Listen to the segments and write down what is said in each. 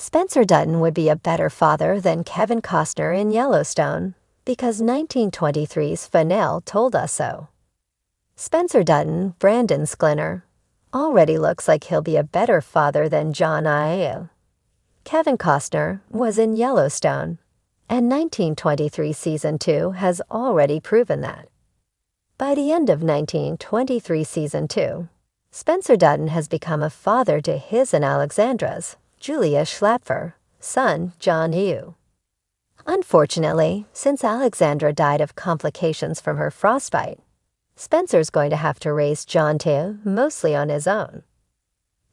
Spencer Dutton would be a better father than Kevin Costner in Yellowstone, because 1923's finale told us so. Spencer Dutton, Brandon Sklinner, already looks like he'll be a better father than John Ayu. Kevin Costner was in Yellowstone, and 1923 Season 2 has already proven that. By the end of 1923 Season 2, Spencer Dutton has become a father to his and Alexandra's, Julia Schlapfer, son John Yu. Unfortunately, since Alexandra died of complications from her frostbite, Spencer's going to have to raise John Tu mostly on his own.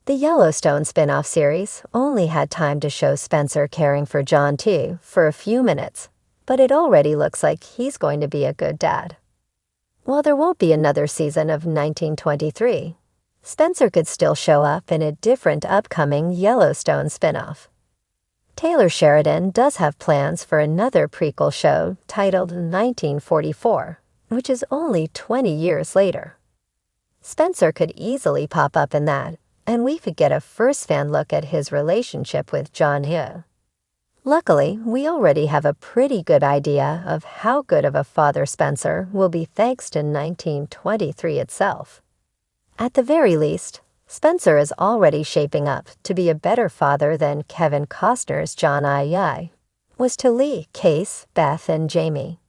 The Yellowstone spin-off series only had time to show Spencer caring for John Tu for a few minutes, but it already looks like he's going to be a good dad. While there won't be another season of 1923, Spencer could still show up in a different upcoming Yellowstone spin-off. Taylor Sheridan does have plans for another prequel show titled 1944, which is only 20 years later. Spencer could easily pop up in that, and we could get a first-hand look at his relationship with John Yu. Luckily, we already have a pretty good idea of how good of a father Spencer will be thanks to 1923 itself. At the very least, Spencer is already shaping up to be a better father than Kevin Costner's John Ayu was to Lee, Case, Beth, and Jamie.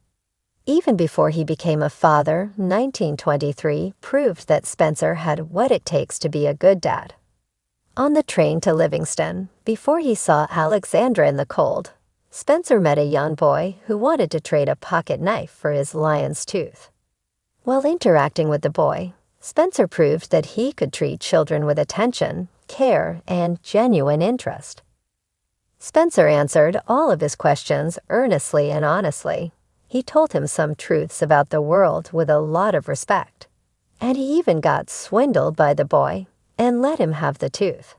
Even before he became a father, 1923 proved that Spencer had what it takes to be a good dad. On the train to Livingston, before he saw Alexandra in the cold, Spencer met a young boy who wanted to trade a pocket knife for his lion's tooth. While interacting with the boy, Spencer proved that he could treat children with attention, care, and genuine interest. Spencer answered all of his questions earnestly and honestly. He told him some truths about the world with a lot of respect, and he even got swindled by the boy and let him have the tooth.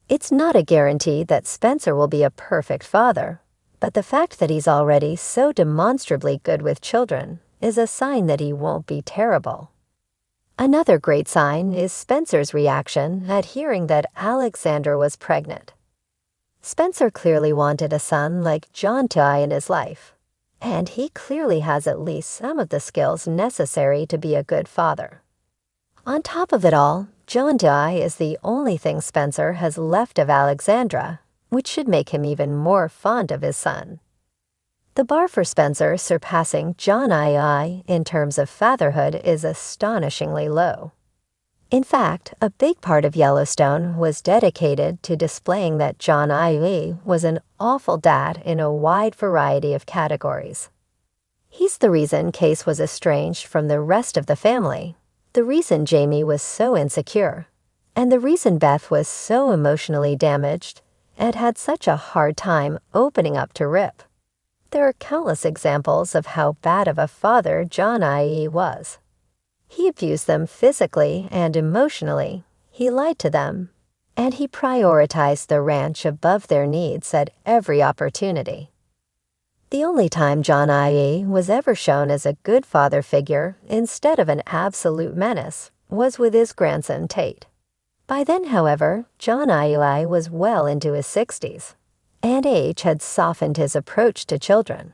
It's not a guarantee that Spencer will be a perfect father, but the fact that he's already so demonstrably good with children is a sign that he won't be terrible. Another great sign is Spencer's reaction at hearing that Alexandra was pregnant. Spencer clearly wanted a son like John Tu in his life, and he clearly has at least some of the skills necessary to be a good father. On top of it all, John Tu is the only thing Spencer has left of Alexandra, which should make him even more fond of his son. The bar for Spencer surpassing John Ayu in terms of fatherhood is astonishingly low. In fact, a big part of Yellowstone was dedicated to displaying that John Ayu was an awful dad in a wide variety of categories. He's the reason Case was estranged from the rest of the family, the reason Jamie was so insecure, and the reason Beth was so emotionally damaged and had such a hard time opening up to Rip. There are countless examples of how bad of a father John Ayu was. He abused them physically and emotionally, he lied to them, and he prioritized the ranch above their needs at every opportunity. The only time John Ayu was ever shown as a good father figure instead of an absolute menace was with his grandson Tate. By then, however, John Ayu was well into his 60s. And age had softened his approach to children.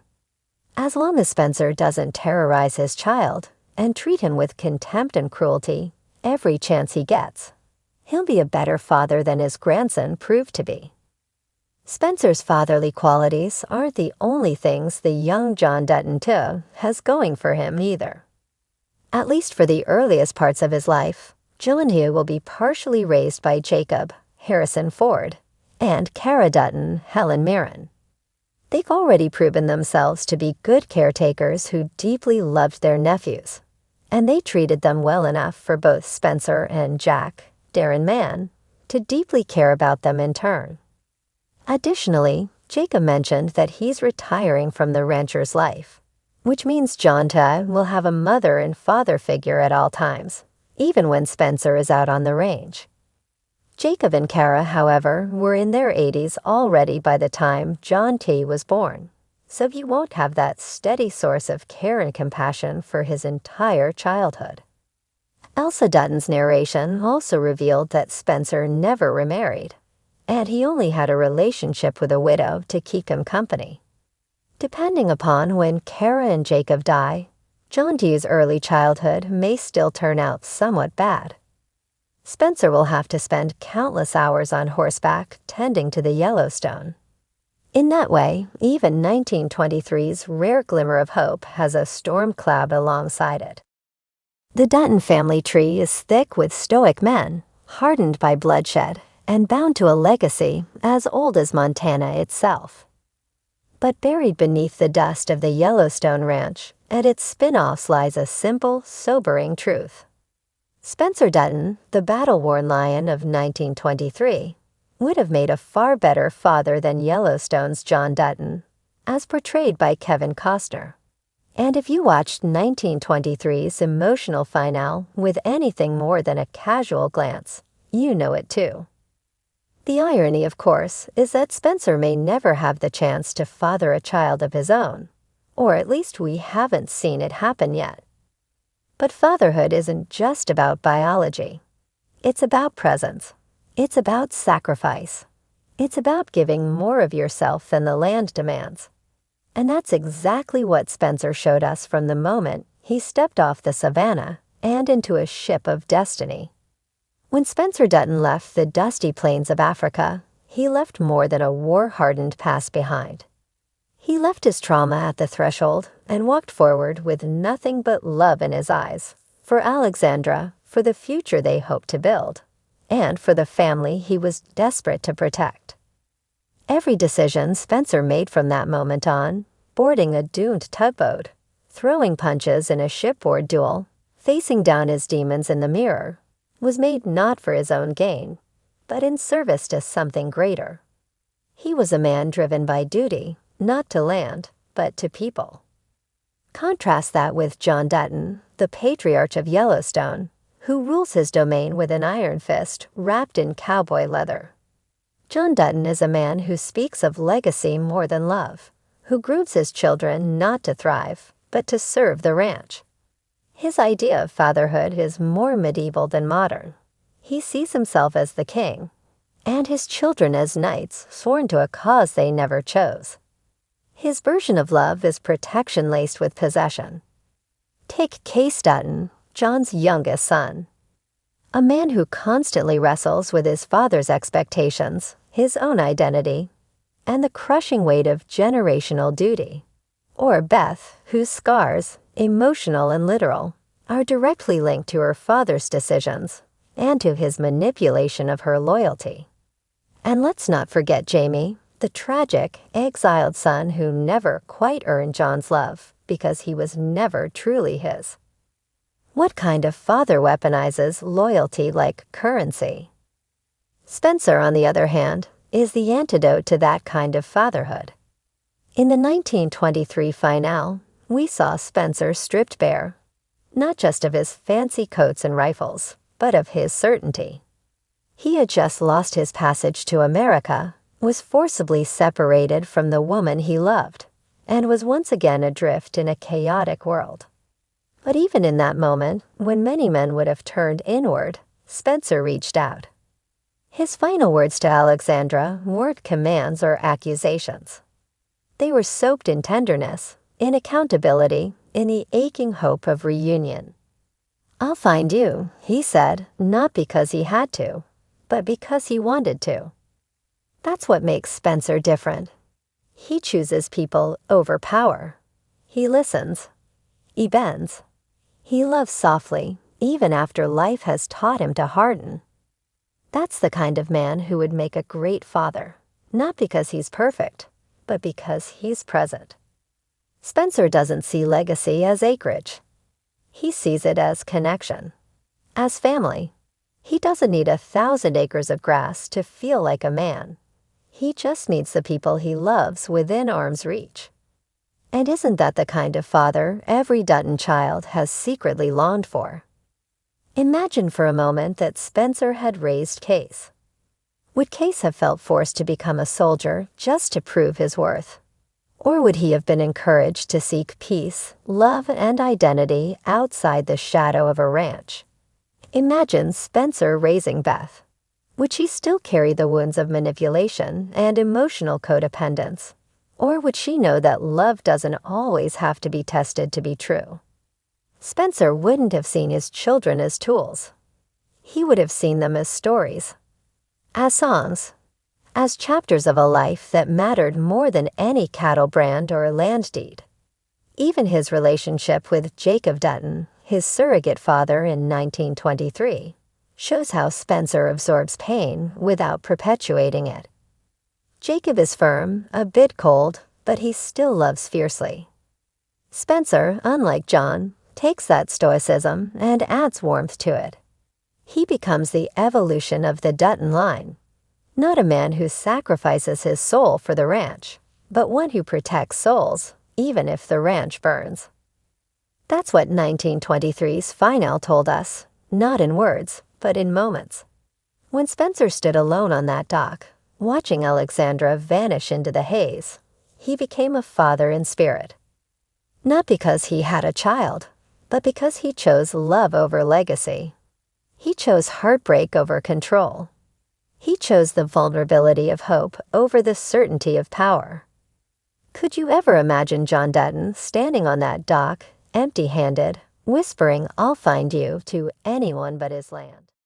As long as Spencer doesn't terrorize his child and treat him with contempt and cruelty every chance he gets, he'll be a better father than his grandson proved to be. Spencer's fatherly qualities aren't the only things the young John Dutton too has going for him either. At least for the earliest parts of his life, John Yu will be partially raised by Jacob, Harrison Ford, and Cara Dutton, Helen Mirren. They've already proven themselves to be good caretakers who deeply loved their nephews, and they treated them well enough for both Spencer and Jack, Darren Mann, to deeply care about them in turn. Additionally, Jacob mentioned that he's retiring from the rancher's life, which means John Tu will have a mother and father figure at all times, even when Spencer is out on the range. Jacob and Cara, however, were in their 80s already by the time John T. was born, so he won't have that steady source of care and compassion for his entire childhood. Elsa Dutton's narration also revealed that Spencer never remarried, and he only had a relationship with a widow to keep him company. Depending upon when Kara and Jacob die, John Dew's early childhood may still turn out somewhat bad. Spencer will have to spend countless hours on horseback tending to the Yellowstone. In that way, even 1923's rare glimmer of hope has a storm cloud alongside it. The Dutton family tree is thick with stoic men, hardened by bloodshed, and bound to a legacy as old as Montana itself. But buried beneath the dust of the Yellowstone Ranch and its spin-offs lies a simple, sobering truth. Spencer Dutton, the battle-worn lion of 1923, would have made a far better father than Yellowstone's John Dutton, as portrayed by Kevin Costner. And if you watched 1923's emotional finale with anything more than a casual glance, you know it too. The irony, of course, is that Spencer may never have the chance to father a child of his own, or at least we haven't seen it happen yet. But fatherhood isn't just about biology. It's about presence. It's about sacrifice. It's about giving more of yourself than the land demands. And that's exactly what Spencer showed us from the moment he stepped off the savannah and into a ship of destiny. When Spencer Dutton left the dusty plains of Africa, he left more than a war-hardened past behind. He left his trauma at the threshold and walked forward with nothing but love in his eyes, for Alexandra, for the future they hoped to build, and for the family he was desperate to protect. Every decision Spencer made from that moment on, boarding a doomed tugboat, throwing punches in a shipboard duel, facing down his demons in the mirror, was made not for his own gain, but in service to something greater. He was a man driven by duty, not to land, but to people. Contrast that with John Dutton, the patriarch of Yellowstone, who rules his domain with an iron fist wrapped in cowboy leather. John Dutton is a man who speaks of legacy more than love, who grooms his children not to thrive, but to serve the ranch. His idea of fatherhood is more medieval than modern. He sees himself as the king, and his children as knights sworn to a cause they never chose. His version of love is protection laced with possession. Take Case Dutton, John's youngest son. A man who constantly wrestles with his father's expectations, his own identity, and the crushing weight of generational duty. Or Beth, whose scars, emotional and literal, are directly linked to her father's decisions and to his manipulation of her loyalty. And let's not forget Jamie, the tragic, exiled son who never quite earned John's love because he was never truly his. What kind of father weaponizes loyalty like currency? Spencer, on the other hand, is the antidote to that kind of fatherhood. In the 1923 finale, we saw Spencer stripped bare, not just of his fancy coats and rifles, but of his certainty. He had just lost his passage to America, was forcibly separated from the woman he loved, and was once again adrift in a chaotic world. But even in that moment, when many men would have turned inward, Spencer reached out. His final words to Alexandra weren't commands or accusations. They were soaked in tenderness, in accountability, in the aching hope of reunion. "I'll find you," he said, not because he had to, but because he wanted to. That's what makes Spencer different. He chooses people over power. He listens. He bends. He loves softly, even after life has taught him to harden. That's the kind of man who would make a great father, not because he's perfect, but because he's present. Spencer doesn't see legacy as acreage. He sees it as connection, as family. He doesn't need 1,000 acres of grass to feel like a man. He just needs the people he loves within arm's reach. And isn't that the kind of father every Dutton child has secretly longed for? Imagine for a moment that Spencer had raised Case. Would Case have felt forced to become a soldier just to prove his worth? Or would he have been encouraged to seek peace, love, and identity outside the shadow of a ranch? Imagine Spencer raising Beth. Would she still carry the wounds of manipulation and emotional codependence? Or would she know that love doesn't always have to be tested to be true? Spencer wouldn't have seen his children as tools. He would have seen them as stories, as songs, as chapters of a life that mattered more than any cattle brand or land deed. Even his relationship with Jacob Dutton, his surrogate father in 1923, shows how Spencer absorbs pain without perpetuating it. Jacob is firm, a bit cold, but he still loves fiercely. Spencer, unlike John, takes that stoicism and adds warmth to it. He becomes the evolution of the Dutton line, not a man who sacrifices his soul for the ranch, but one who protects souls, even if the ranch burns. That's what 1923's final told us, not in words, but in moments. When Spencer stood alone on that dock, watching Alexandra vanish into the haze, he became a father in spirit. Not because he had a child, but because he chose love over legacy. He chose heartbreak over control. He chose the vulnerability of hope over the certainty of power. Could you ever imagine John Dutton standing on that dock, empty-handed, whispering, "I'll find you," to anyone but his land?